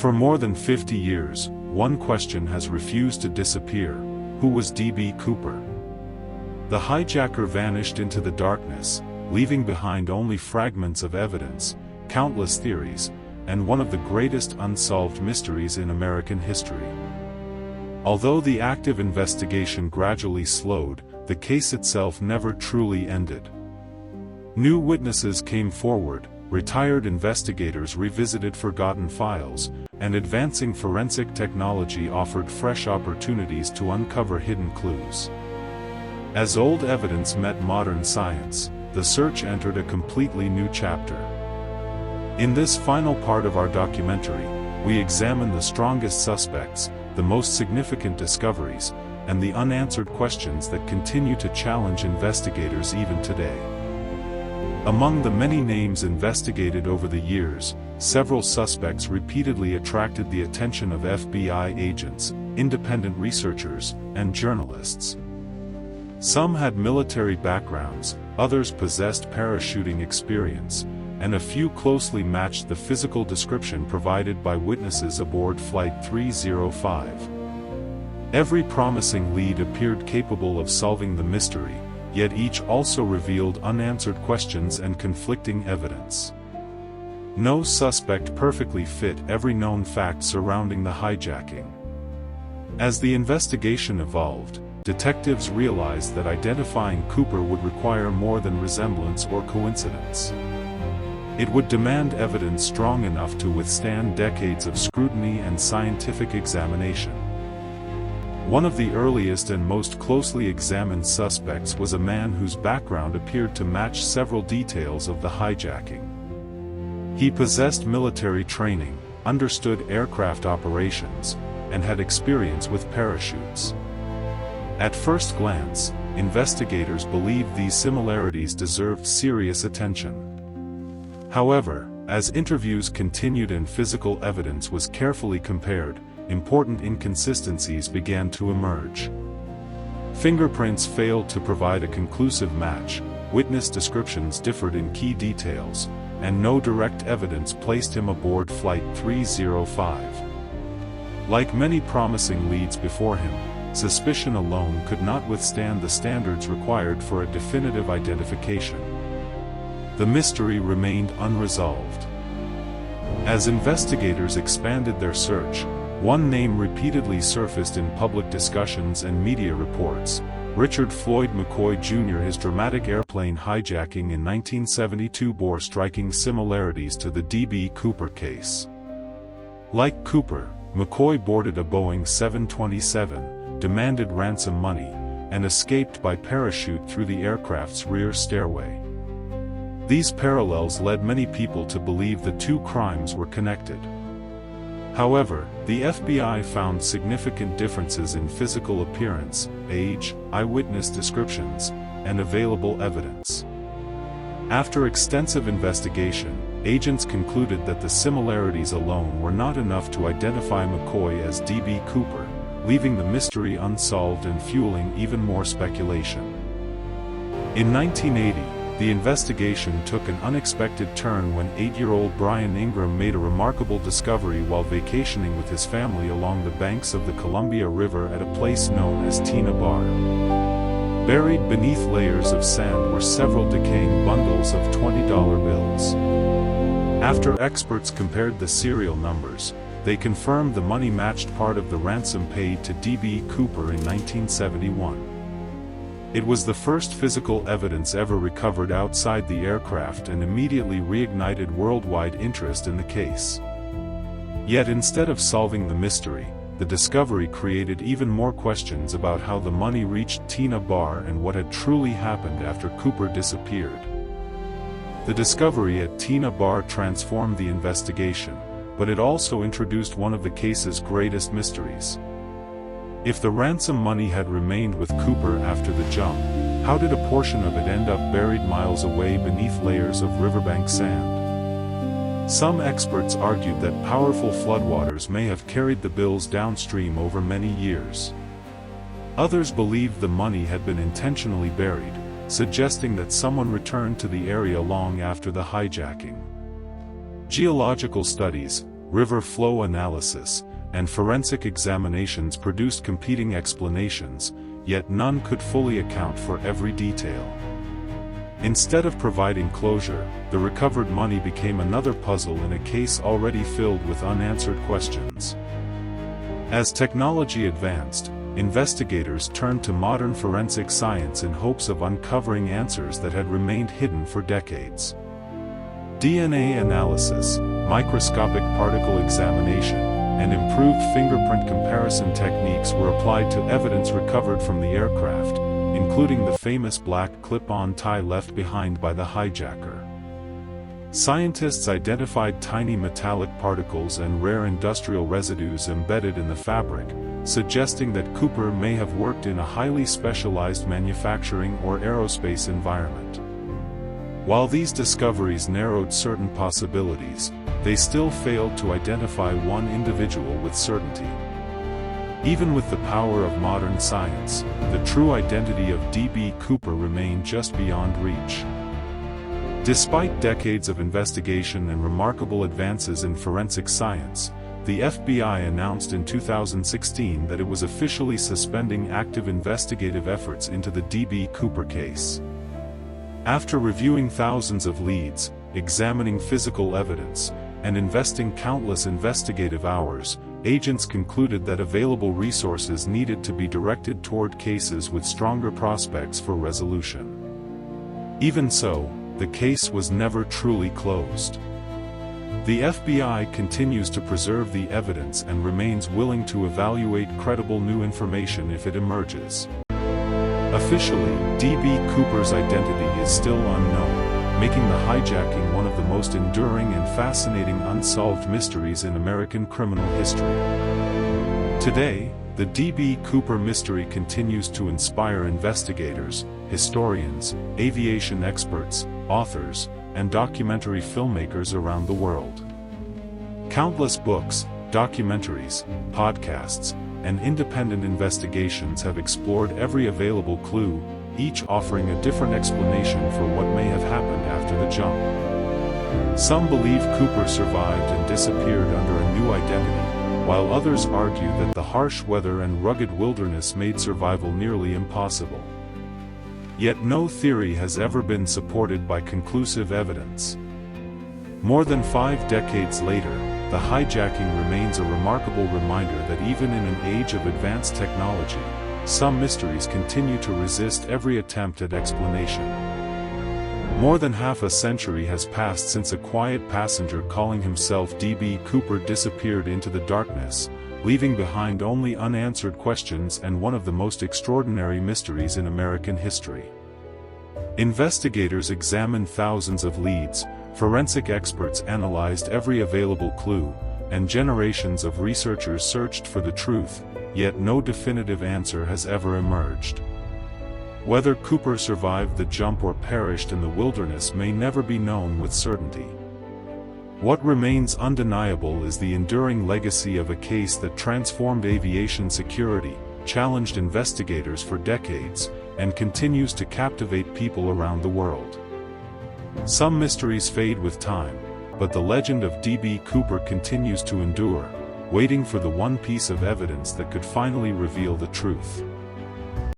For more than 50 years, one question has refused to disappear: who was D.B. Cooper? The hijacker vanished into the darkness, leaving behind only fragments of evidence, countless theories, and one of the greatest unsolved mysteries in American history. Although the active investigation gradually slowed, the case itself never truly ended. New witnesses came forward, retired investigators revisited forgotten files, and advancing forensic technology offered fresh opportunities to uncover hidden clues. As old evidence met modern science, the search entered a completely new chapter. In this final part of our documentary, we examine the strongest suspects, the most significant discoveries, and the unanswered questions that continue to challenge investigators even today. Among the many names investigated over the years, several suspects repeatedly attracted the attention of FBI agents, independent researchers, and journalists. Some had military backgrounds, others possessed parachuting experience, and a few closely matched the physical description provided by witnesses aboard Flight 305. Every promising lead appeared capable of solving the mystery, yet each also revealed unanswered questions and conflicting evidence. No suspect perfectly fit every known fact surrounding the hijacking. As the investigation evolved, detectives realized that identifying Cooper would require more than resemblance or coincidence. It would demand evidence strong enough to withstand decades of scrutiny and scientific examination. One of the earliest and most closely examined suspects was a man whose background appeared to match several details of the hijacking. He possessed military training, understood aircraft operations, and had experience with parachutes. At first glance, investigators believed these similarities deserved serious attention. However, as interviews continued and physical evidence was carefully compared, important inconsistencies began to emerge. Fingerprints failed to provide a conclusive match, witness descriptions differed in key details, and no direct evidence placed him aboard Flight 305. Like many promising leads before him, suspicion alone could not withstand the standards required for a definitive identification. The mystery remained unresolved. As investigators expanded their search, one name repeatedly surfaced in public discussions and media reports: Richard Floyd McCoy Jr. His dramatic airplane hijacking in 1972 bore striking similarities to the D.B. Cooper case. Like Cooper, McCoy boarded a Boeing 727, demanded ransom money, and escaped by parachute through the aircraft's rear stairway. These parallels led many people to believe the two crimes were connected. However, the FBI found significant differences in physical appearance, age, eyewitness descriptions, and available evidence. After extensive investigation, agents concluded that the similarities alone were not enough to identify McCoy as D.B. Cooper, leaving the mystery unsolved and fueling even more speculation. In 1980, the investigation took an unexpected turn when 8-year-old Brian Ingram made a remarkable discovery while vacationing with his family along the banks of the Columbia River at a place known as Tina Bar. Buried beneath layers of sand were several decaying bundles of $20 bills. After experts compared the serial numbers, they confirmed the money matched part of the ransom paid to D.B. Cooper in 1971. It was the first physical evidence ever recovered outside the aircraft and immediately reignited worldwide interest in the case. Yet instead of solving the mystery, the discovery created even more questions about how the money reached Tina Bar and what had truly happened after Cooper disappeared. The discovery at Tina Bar transformed the investigation, but it also introduced one of the case's greatest mysteries. If the ransom money had remained with Cooper after the jump, how did a portion of it end up buried miles away beneath layers of riverbank sand? Some experts argued that powerful floodwaters may have carried the bills downstream over many years. Others believed the money had been intentionally buried, suggesting that someone returned to the area long after the hijacking. Geological studies, river flow analysis, and forensic examinations produced competing explanations, yet none could fully account for every detail. Instead of providing closure, the recovered money became another puzzle in a case already filled with unanswered questions. As technology advanced, investigators turned to modern forensic science in hopes of uncovering answers that had remained hidden for decades. DNA analysis, microscopic particle examination, and improved fingerprint comparison techniques were applied to evidence recovered from the aircraft, including the famous black clip-on tie left behind by the hijacker. Scientists identified tiny metallic particles and rare industrial residues embedded in the fabric, suggesting that Cooper may have worked in a highly specialized manufacturing or aerospace environment. While these discoveries narrowed certain possibilities, they still failed to identify one individual with certainty. Even with the power of modern science, the true identity of D.B. Cooper remained just beyond reach. Despite decades of investigation and remarkable advances in forensic science, the FBI announced in 2016 that it was officially suspending active investigative efforts into the D.B. Cooper case. After reviewing thousands of leads, examining physical evidence, and investing countless investigative hours, agents concluded that available resources needed to be directed toward cases with stronger prospects for resolution. Even so, the case was never truly closed. The FBI continues to preserve the evidence and remains willing to evaluate credible new information if it emerges. Officially, D.B. Cooper's identity is still unknown, making the hijacking one of the most enduring and fascinating unsolved mysteries in American criminal history. Today, the D.B. Cooper mystery continues to inspire investigators, historians, aviation experts, authors, and documentary filmmakers around the world. Countless books, documentaries, podcasts, and independent investigations have explored every available clue, each offering a different explanation for what may have happened after the jump. Some believe Cooper survived and disappeared under a new identity, while others argue that the harsh weather and rugged wilderness made survival nearly impossible. Yet no theory has ever been supported by conclusive evidence. More than 5 decades later, the hijacking remains a remarkable reminder that even in an age of advanced technology, some mysteries continue to resist every attempt at explanation. More than half a century has passed since a quiet passenger calling himself D.B. Cooper disappeared into the darkness, leaving behind only unanswered questions and one of the most extraordinary mysteries in American history. Investigators examined thousands of leads, forensic experts analyzed every available clue, and generations of researchers searched for the truth, yet no definitive answer has ever emerged. Whether Cooper survived the jump or perished in the wilderness may never be known with certainty. What remains undeniable is the enduring legacy of a case that transformed aviation security, challenged investigators for decades, and continues to captivate people around the world. Some mysteries fade with time, but the legend of D.B. Cooper continues to endure, waiting for the one piece of evidence that could finally reveal the truth.